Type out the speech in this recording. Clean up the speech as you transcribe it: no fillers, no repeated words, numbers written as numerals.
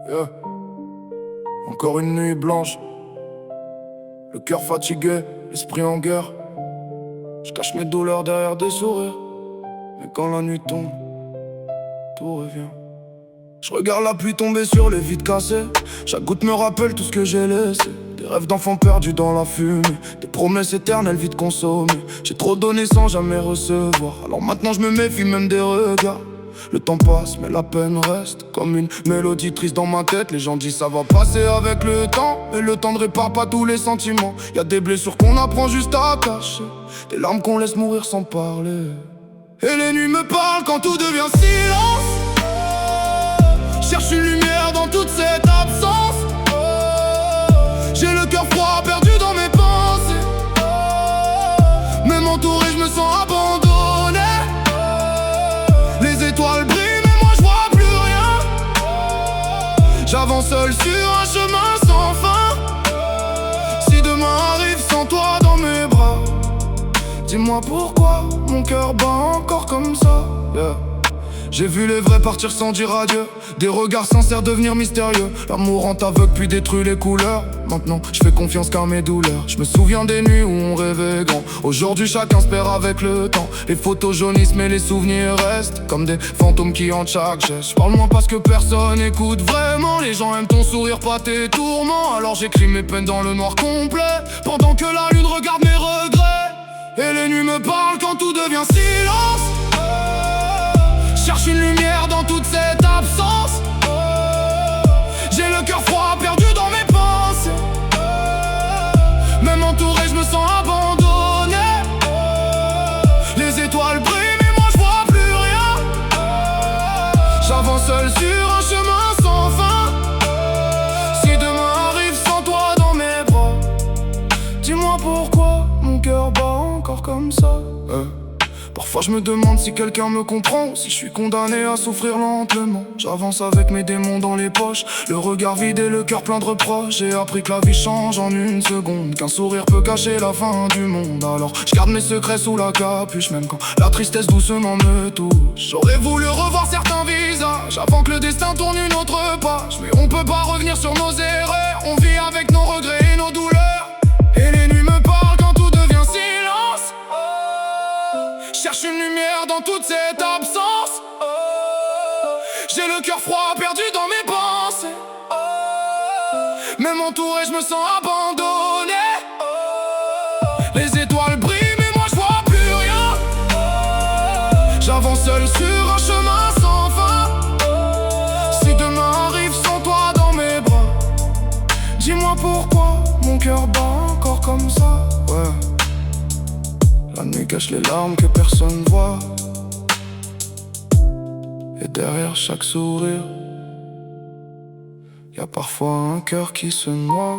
Yeah. Encore une nuit blanche, le cœur fatigué, l'esprit en guerre. Je cache mes douleurs derrière des sourires, mais quand la nuit tombe, tout revient. Je regarde la pluie tomber sur les vitres cassées. Chaque goutte me rappelle tout ce que j'ai laissé. Des rêves d'enfants perdus dans la fumée, des promesses éternelles vite consommées. J'ai trop donné sans jamais recevoir, alors maintenant je me méfie même des regards. Le temps passe mais la peine reste comme une mélodie triste dans ma tête. Les gens disent ça va passer avec le temps, mais le temps ne répare pas tous les sentiments. Y'a des blessures qu'on apprend juste à cacher, des larmes qu'on laisse mourir sans parler. Et les nuits me parlent quand tout devient silence. Cherche une lumière dans toute cette absence. J'ai le cœur froid, perdu dans mes pensées. Même entouré, je me sens abandonné. Les étoiles brillent, mais moi je vois plus rien. J'avance seul sur un chemin sans fin. Si demain arrive sans toi dans mes bras, dis-moi pourquoi mon cœur bat encore comme ça. Yeah. J'ai vu les vrais partir sans dire adieu, des regards sincères devenir mystérieux. L'amour rend aveugle puis détruit les couleurs. Maintenant je fais confiance qu'à mes douleurs. Je me souviens des nuits où on rêvait grand. Aujourd'hui chacun se perd avec le temps. Les photos jaunissent mais les souvenirs restent comme des fantômes qui hantent chaque geste. Je parle moins parce que personne écoute vraiment. Les gens aiment ton sourire, pas tes tourments. Alors j'écris mes peines dans le noir complet, pendant que la lune regarde mes regrets. Et les nuits me parlent quand tout devient silence. Cherche une lumière dans toute cette absence. J'ai le cœur froid, perdu dans mes pensées. Même entouré, je me sens abandonné. Les étoiles brillent, mais moi je vois plus rien. J'avance seul sur un chemin sans fin. Si demain arrive sans toi dans mes bras, dis-moi pourquoi mon cœur bat encore comme ça. Parfois je me demande si quelqu'un me comprend, si je suis condamné à souffrir lentement. J'avance avec mes démons dans les poches, le regard vide et le cœur plein de reproches. J'ai appris que la vie change en une seconde, qu'un sourire peut cacher la fin du monde. Alors je garde mes secrets sous la capuche, même quand la tristesse doucement me touche. J'aurais voulu revoir certains visages avant que le destin tourne une autre page, mais on peut pas revenir sur nos erreurs. On vit avec nos regrets et nos douleurs. Et les nuits me parlent quand tout devient silence. Cherche une lumière dans toute cette absence. J'ai le cœur froid, perdu dans mes pensées. Même entouré, je me sens abandonné. Les étoiles brillent, mais moi je vois plus rien. J'avance seul sur un chemin sans fin. Si demain arrive sans toi dans mes bras, dis-moi pourquoi mon cœur bat encore comme ça. Ouais. La nuit cache les larmes que personne voit. Et derrière chaque sourire, y a parfois un cœur qui se noie.